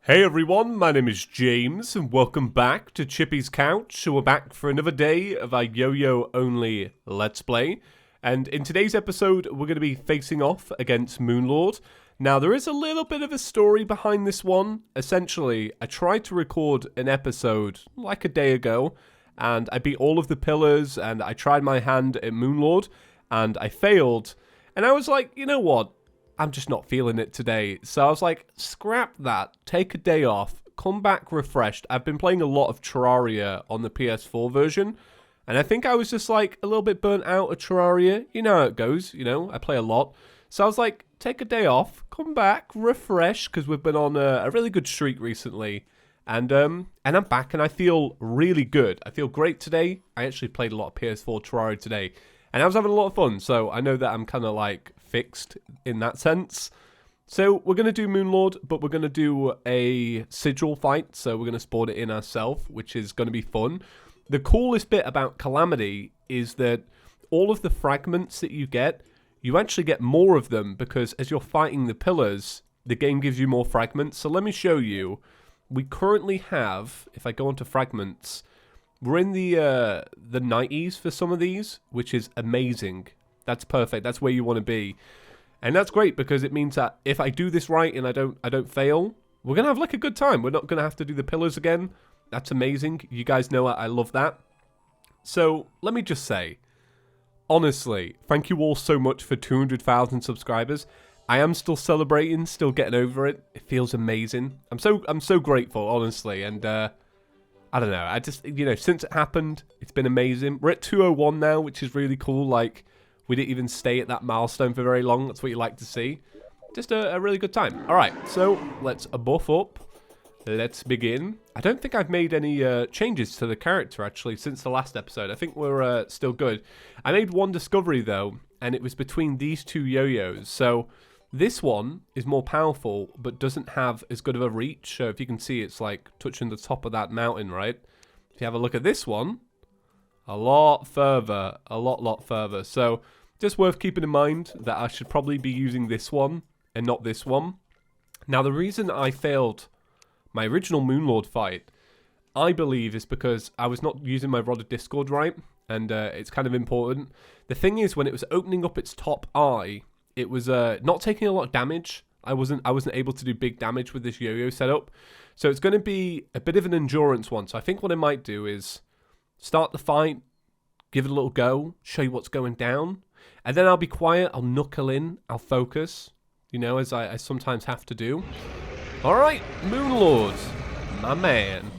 Hey everyone, my name is James, and welcome back to ChippysCouch. So we're back for another day of our yo-yo only Let's Play. And in today's episode, we're going to be facing off against Moonlord. Now, there is a little bit of a story behind this one. Essentially, I tried to record an episode like a day ago, and I beat all of the pillars, and I tried my hand at Moonlord, and I failed. And I was like, you know what? I'm just not feeling it today. So I was like, scrap that, take a day off, come back refreshed. I've been playing a lot of Terraria on the PS4 version, and I think I was just like a little bit burnt out of Terraria. You know how it goes, you know, I play a lot. So I was like, take a day off, come back, refresh, because we've been on a really good streak recently. And I'm back, and I feel really good. I feel great today. I actually played a lot of PS4 Terraria today, and I was having a lot of fun, so I know that I'm kind of like fixed in that sense. So we're going to do Moonlord, but we're going to do a sigil fight, so we're going to spawn it in ourselves, which is going to be fun. The coolest bit about Calamity is that all of the fragments that you actually get more of them, because as you're fighting the pillars, the game gives you more fragments. So let me show you. We currently have, if I go onto fragments, we're in the 90s for some of these, which is amazing. That's perfect. That's where you want to be. And that's great, because it means that if I do this right and I don't fail, we're going to have like a good time. We're not going to have to do the pillars again. That's amazing. You guys know I love that. So let me just say, honestly, thank you all so much for 200,000 subscribers. I am still celebrating, still getting over it. It feels amazing. I'm so grateful, honestly. And I don't know. I just, you know, since it happened, it's been amazing. We're at 201 now, which is really cool. Like, we didn't even stay at that milestone for very long. That's what you like to see. Just a really good time. All right, so let's buff up. Let's begin. I don't think I've made any changes to the character, actually, since the last episode. I think we're still good. I made one discovery, though, and it was between these two yo-yos. So this one is more powerful, but doesn't have as good of a reach. So if you can see, it's like touching the top of that mountain, right? If you have a look at this one, a lot further, a lot further. So just worth keeping in mind that I should probably be using this one and not this one. Now, the reason I failed my original Moonlord fight, I believe, is because I was not using my Rod of Discord right, and it's kind of important. The thing is, when it was opening up its top eye, it was not taking a lot of damage. I wasn't able to do big damage with this yo-yo setup. So it's going to be a bit of an endurance one. So I think what I might do is start the fight, give it a little go, show you what's going down, and then I'll be quiet, I'll knuckle in, I'll focus, you know, as I sometimes have to do. Alright, Moonlord, my man.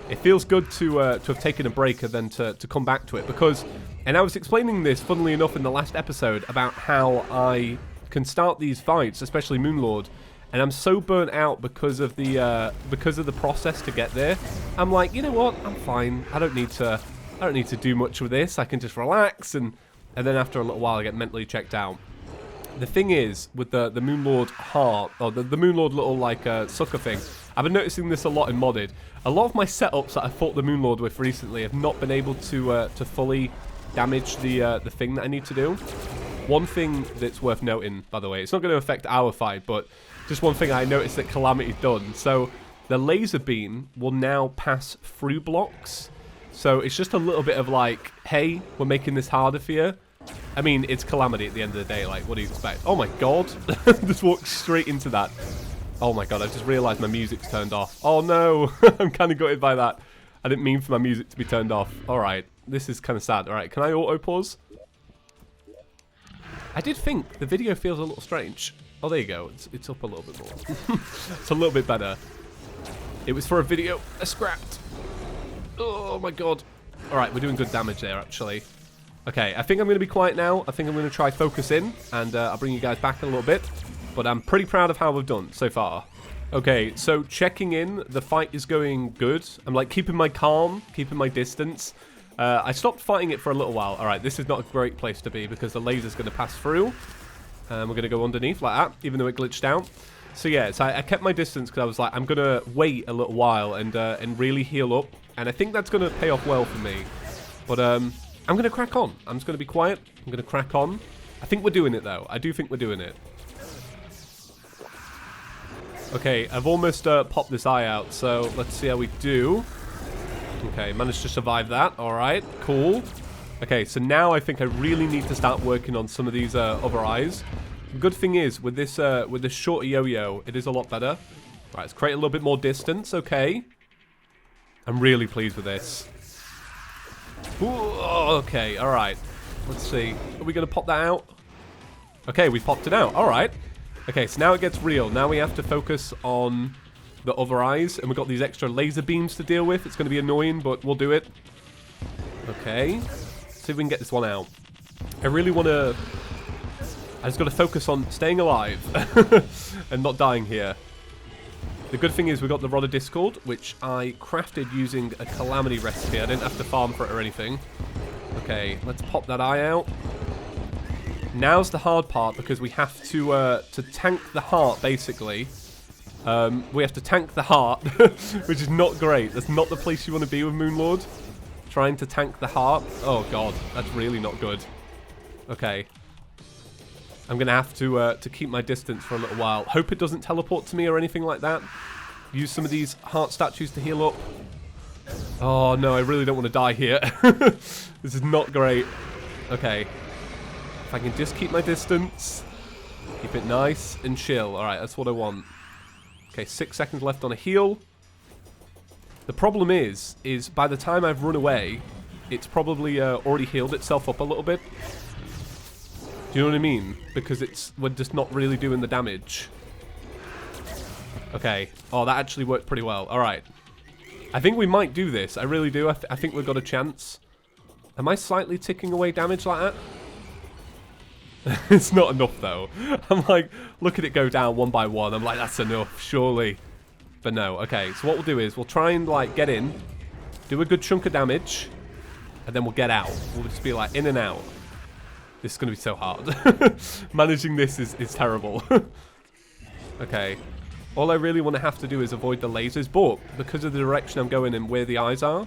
It feels good to have taken a break and then to come back to it, because, and I was explaining this, funnily enough, in the last episode, about how I can start these fights, especially Moonlord, and I'm so burnt out because of the process to get there. I'm like, you know what? I'm fine. I don't need to do much with this. I can just relax, and then after a little while, I get mentally checked out. The thing is, with the Moonlord heart, or the Moonlord little like sucker thing, I've been noticing this a lot in Modded. A lot of my setups that I fought the Moonlord with recently have not been able to fully damage the thing that I need to do. One thing that's worth noting, by the way, it's not going to affect our fight, but just one thing I noticed that Calamity's done. So the laser beam will now pass through blocks. So it's just a little bit of like, hey, we're making this harder for you. I mean, it's Calamity at the end of the day. Like, what do you expect? Oh my god. Just walked straight into that. Oh my god, I just realized my music's turned off. Oh no. I'm kind of gutted by that. I didn't mean for my music to be turned off. Alright, this is kind of sad. Alright, can I auto pause? I did think the video feels a little strange. Oh, there you go. It's up a little bit more. It's a little bit better. It was for a video I scrapped. Oh my god. Alright, we're doing good damage there, actually. Okay, I think I'm going to be quiet now. I think I'm going to try focus in, and I'll bring you guys back in a little bit. But I'm pretty proud of how we've done so far. Okay, so checking in. The fight is going good. I'm like keeping my calm, keeping my distance. I stopped fighting it for a little while. Alright, this is not a great place to be because the laser's going to pass through. We're going to go underneath like that, even though it glitched out. So yeah, so I kept my distance because I was like, I'm going to wait a little while and really heal up. And I think that's going to pay off well for me. But I'm going to crack on. I'm just going to be quiet. I'm going to crack on. I think we're doing it, though. I do think we're doing it. Okay, I've almost popped this eye out, so let's see how we do. Okay, managed to survive that. All right, cool. Okay, so now I think I really need to start working on some of these other eyes. The good thing is, with this shorter yo-yo, it is a lot better. All right, let's create a little bit more distance. Okay. I'm really pleased with this. Ooh, okay, all right. Let's see. Are we going to pop that out? Okay, we popped it out. All right. Okay, so now it gets real. Now we have to focus on the other eyes, and we've got these extra laser beams to deal with. It's going to be annoying, but we'll do it. Okay. Let's see if we can get this one out. I really want to... I just got to focus on staying alive and not dying here. The good thing is we got the Rod of Discord, which I crafted using a Calamity recipe. I didn't have to farm for it or anything. Okay, let's pop that eye out. Now's the hard part because we have to tank the heart, basically. We have to tank the heart, which is not great. That's not the place you want to be with Moonlord. Trying to tank the heart. Oh, God. That's really not good. Okay. I'm going to have to keep my distance for a little while. Hope it doesn't teleport to me or anything like that. Use some of these heart statues to heal up. Oh, no. I really don't want to die here. This is not great. Okay. If I can just keep my distance. Keep it nice and chill. All right, that's what I want. Okay, 6 seconds left on a heal. The problem is by the time I've run away, it's probably already healed itself up a little bit. Do you know what I mean? Because we're just not really doing the damage. Okay. Oh, that actually worked pretty well. All right. I think we might do this. I really do. I think we've got a chance. Am I slightly ticking away damage like that? It's not enough, though. I'm like, look at it go down one by one. I'm like, that's enough, surely. But no. Okay, so what we'll do is we'll try and, like, get in, do a good chunk of damage, and then we'll get out. We'll just be, like, in and out. This is going to be so hard. Managing this is terrible. Okay. All I really want to have to do is avoid the lasers, but because of the direction I'm going and where the eyes are,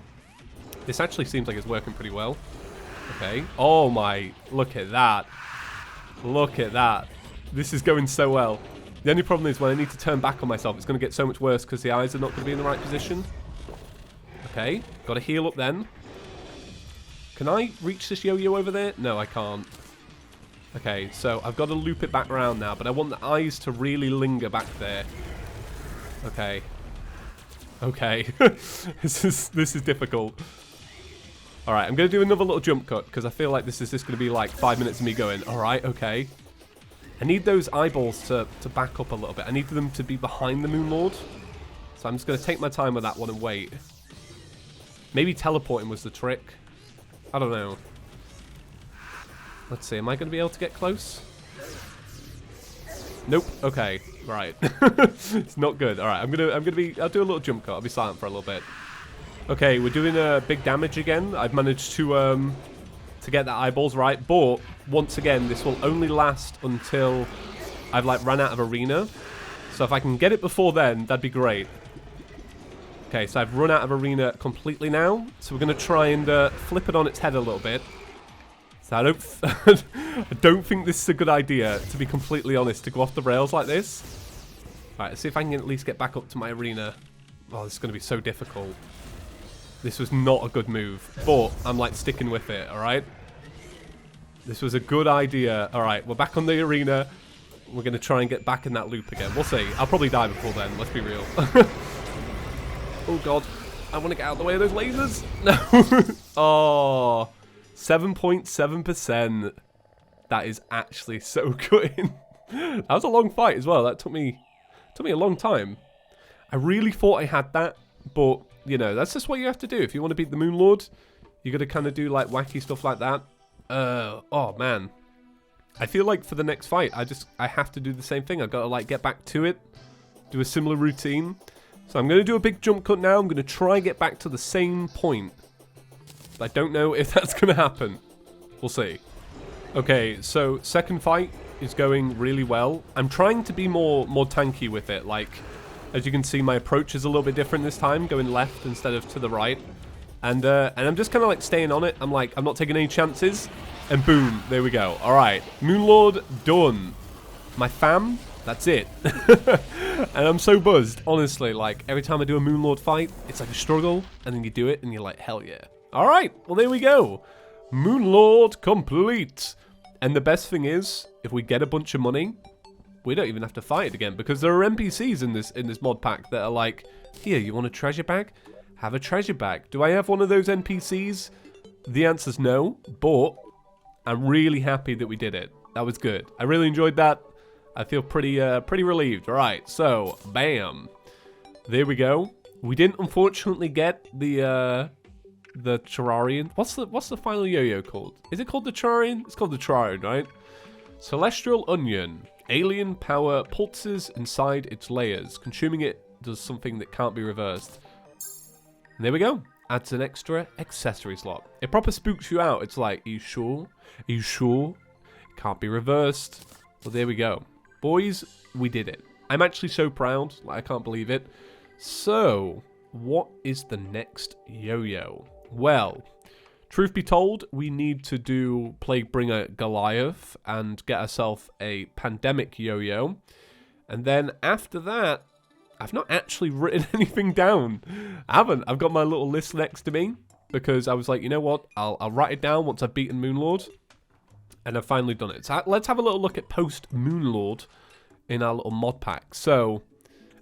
this actually seems like it's working pretty well. Okay. Oh, my. Look at that. Look at that. This is going so well. The only problem is when I need to turn back on myself, it's going to get so much worse because the eyes are not going to be in the right position. Okay. Got to heal up then. Can I reach this yo-yo over there? No, I can't. Okay, so I've got to loop it back around now, but I want the eyes to really linger back there. Okay. Okay. This is difficult. Alright, I'm going to do another little jump cut, because I feel like this is just going to be like 5 minutes of me going, alright, okay. I need those eyeballs to back up a little bit. I need them to be behind the Moonlord. So I'm just going to take my time with that one and wait. Maybe teleporting was the trick. I don't know. Let's see, am I going to be able to get close? Nope. Okay. Right. It's not good. Alright, I'll do a little jump cut. I'll be silent for a little bit. Okay, we're doing big damage again. I've managed to get the eyeballs right, but once again, this will only last until I've like run out of arena. So if I can get it before then, that'd be great. Okay, so I've run out of arena completely now. So we're going to try and flip it on its head a little bit. So I don't think this is a good idea, to be completely honest, to go off the rails like this. Alright, let's see if I can at least get back up to my arena. Oh, this is going to be so difficult. This was not a good move, but I'm like sticking with it, alright? This was a good idea. Alright, we're back on the arena. We're going to try and get back in that loop again. We'll see. I'll probably die before then, let's be real. Oh god, I want to get out of the way of those lasers. No. Oh, 7.7%. That is actually so good. That was a long fight as well. That took me a long time. I really thought I had that, but you know, that's just what you have to do if you want to beat the Moonlord. You got to kind of do like wacky stuff like that. Oh man, I feel like for the next fight, I have to do the same thing. I got to like get back to it, do a similar routine. So I'm going to do a big jump cut now. I'm going to try and get back to the same point. But I don't know if that's going to happen. We'll see. Okay, so second fight is going really well. I'm trying to be more tanky with it. Like, as you can see, my approach is a little bit different this time, going left instead of to the right. And I'm just kind of like staying on it. I'm like, I'm not taking any chances. And boom, there we go. All right, Moonlord done. My fam, That's it. And I'm so buzzed, honestly. Like, every time I do a Moonlord fight, it's like a struggle, and then you do it, and you're like, hell yeah. All right, well, there we go. Moonlord complete. And the best thing is, if we get a bunch of money, we don't even have to fight it again, because there are NPCs in this mod pack that are like, here, you want a treasure bag? Have a treasure bag. Do I have one of those NPCs? The answer's no, but I'm really happy that we did it. That was good. I really enjoyed that. I feel pretty relieved. All right, so bam, there we go. We didn't unfortunately get the Terrarian. What's the final yo-yo called? Is it called the Terrarian? It's called the Terrarian, right? Celestial onion. Alien power pulses inside its layers. Consuming it does something that can't be reversed. And there we go. Adds an extra accessory slot. It proper spooks you out. It's like, are you sure? Are you sure? It can't be reversed. Well, there we go. Boys, we did it. I'm actually so proud. Like, I can't believe it. So, what is the next yo-yo? Well, truth be told, we need to do Plaguebringer Goliath and get ourselves a pandemic yo-yo. And then after that, I've not actually written anything down. I haven't. I've got my little list next to me because I was like, you know what? I'll write it down once I've beaten Moonlord. And I've finally done it. So let's have a little look at post-Moonlord in our little mod pack. So,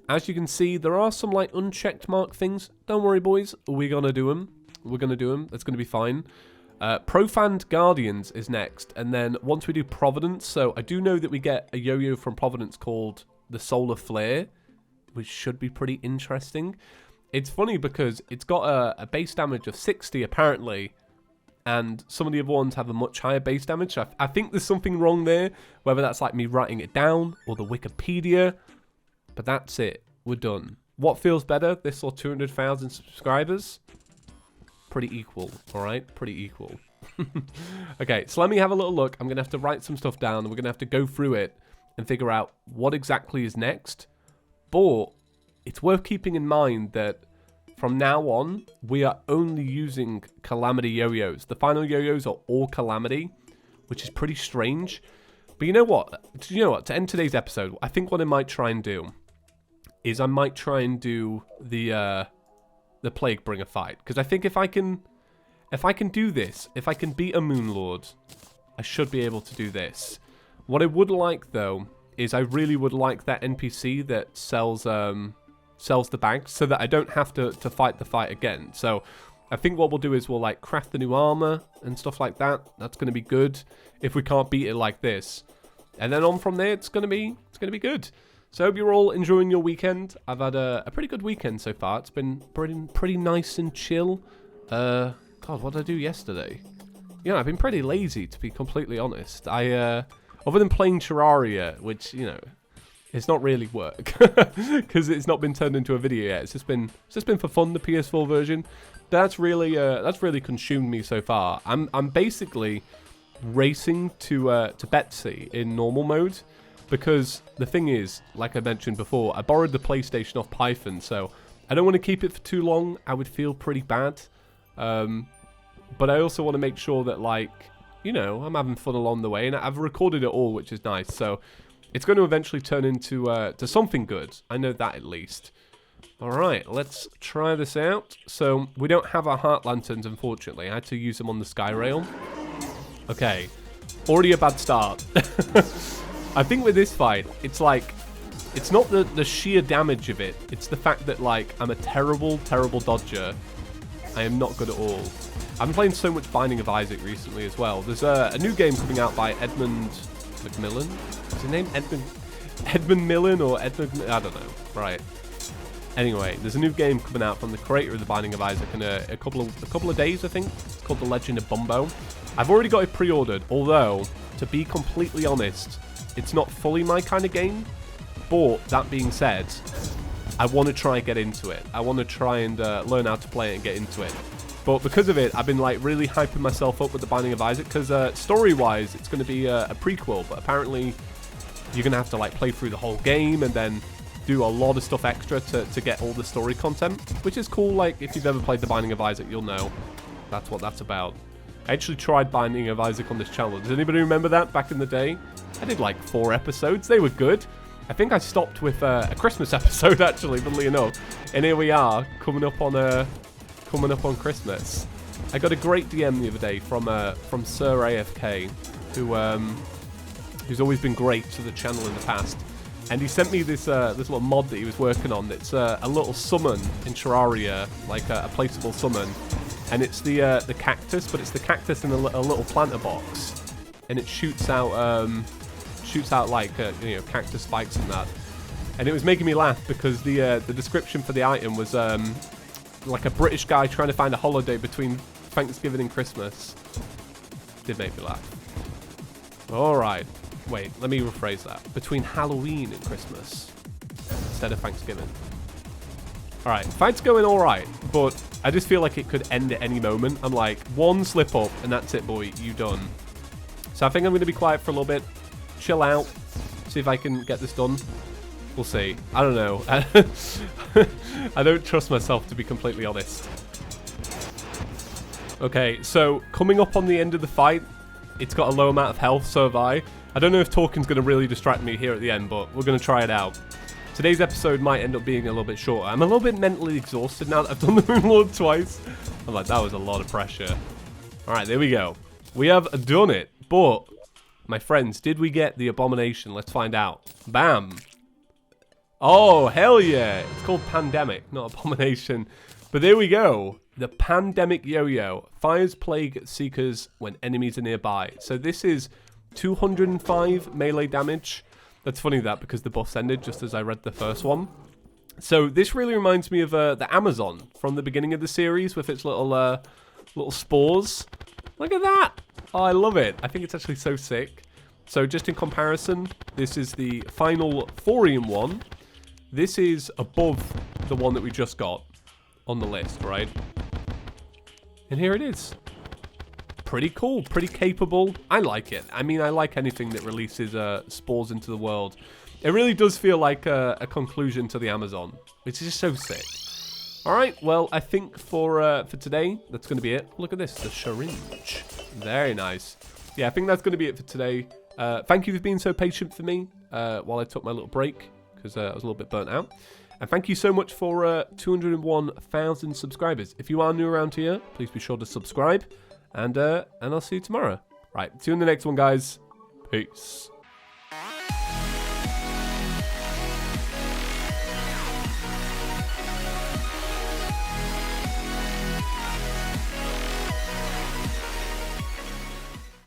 as you can see, there are some like unchecked mark things. Don't worry, boys. We're going to do them. We're going to do them. That's going to be fine. Profaned Guardians is next. And then once we do Providence. So, I do know that we get a yo-yo from Providence called the Solar Flare, which should be pretty interesting. It's funny because it's got a base damage of 60 apparently. And some of the other ones have a much higher base damage. I think there's something wrong there. Whether that's like me writing it down or the Wikipedia. But that's it. We're done. What feels better? This or 200,000 subscribers? Pretty equal. Alright? Pretty equal. Okay, so let me have a little look. I'm going to have to write some stuff down. And we're going to have to go through it and figure out what exactly is next. But it's worth keeping in mind that from now on, we are only using Calamity yo-yos. The final yo-yos are all Calamity, which is pretty strange. But you know what? To end today's episode, I think what I might try and do is I might try and do the Plaguebringer fight. Because I think if I can do this, if I can beat a Moonlord, I should be able to do this. What I would like, though, is I really would like that NPC that sells the bags so that I don't have to fight the fight again. So I think what we'll do is we'll like craft the new armor and stuff like that. That's going to be good if we can't beat it like this. And then on from there, it's going to be good. So I hope you're all enjoying your weekend. I've had a pretty good weekend so far. It's been pretty nice and chill. God, what did I do yesterday? I've been pretty lazy, to be completely honest. Other than playing Terraria, which, it's not really work because it's not been turned into a video yet. It's just been for fun, the PS4 version. That's really consumed me so far. I'm basically racing to Betsy in normal mode because the thing is, like I mentioned before, I borrowed the PlayStation off Python, so I don't want to keep it for too long. I would feel pretty bad, but I also want to make sure that I'm having fun along the way, and I've recorded it all, which is nice. So it's going to eventually turn into to something good. I know that at least. Alright, let's try this out. So, we don't have our heart lanterns, unfortunately. I had to use them on the sky rail. Okay, already a bad start. I think with this fight, it's not the sheer damage of it. It's the fact that, I'm a terrible, terrible dodger. I am not good at all. I've been playing so much Binding of Isaac recently as well. There's a new game coming out by Edmund McMillan. Is his name Edmund Millen or Edmund? I don't know. Right. Anyway, there's a new game coming out from the creator of The Binding of Isaac in a couple of days, I think. It's called The Legend of Bumbo. I've already got it pre-ordered, although, to be completely honest, it's not fully my kind of game. But, that being said, I want to try and get into it. I want to try and learn how to play it and get into it. But because of it, I've been really hyping myself up with The Binding of Isaac, because story-wise, it's going to be a prequel, but apparently you're going to have to play through the whole game and then do a lot of stuff extra to get all the story content, which is cool. If you've ever played The Binding of Isaac, you'll know that's what that's about. I actually tried Binding of Isaac on this channel. Does anybody remember that back in the day? I did 4 episodes. They were good. I think I stopped with a Christmas episode, actually, funnily enough. And here we are, coming up on Christmas. I got a great DM the other day from Sir AFK, who's always been great to the channel in the past. And he sent me this little mod that he was working on. It's a little summon in Terraria, like a placeable summon. And it's the cactus, but it's the cactus in a little planter box. And it shoots out like you know, cactus spikes and that. And it was making me laugh because the description for the item was like a British guy trying to find a holiday between Thanksgiving and Christmas. Did make me laugh. All right. Wait, let me rephrase that. Between Halloween and Christmas instead of Thanksgiving. All right, fight's going all right, but I just feel like it could end at any moment. I'm like, one slip up and that's it, boy. You done. So I think I'm going to be quiet for a little bit. Chill out. See if I can get this done. We'll see. I don't know. I don't trust myself, to be completely honest. Okay, so coming up on the end of the fight, it's got a low amount of health, so have I. I don't know if talking's going to really distract me here at the end, but we're going to try it out. Today's episode might end up being a little bit shorter. I'm a little bit mentally exhausted now that I've done the Moon Lord twice. I'm like, that was a lot of pressure. All right, there we go. We have done it, but my friends, did we get the abomination? Let's find out. Bam. Oh, hell yeah. It's called Pandemic, not Abomination. But there we go. The Pandemic Yo-Yo. Fires Plague Seekers when enemies are nearby. So this is 205 melee damage. That's funny that because the buffs ended just as I read the first one. So this really reminds me of the Amazon from the beginning of the series with its little spores. Look at that. Oh, I love it. I think it's actually so sick. So just in comparison, this is the final thorium one. This is above the one that we just got on the list, right? And here it is. Pretty cool, pretty capable. I like it. I mean, I like anything that releases spores into the world. It really does feel like a conclusion to the Amazon, which is just so sick. All right, well, I think for today, that's going to be it. Look at this, the syringe. Very nice. Yeah, I think that's going to be it for today. Thank you for being so patient for me while I took my little break, because I was a little bit burnt out. And thank you so much for 201,000 subscribers. If you are new around here, please be sure to subscribe. And I'll see you tomorrow. Right, see you in the next one, guys. Peace.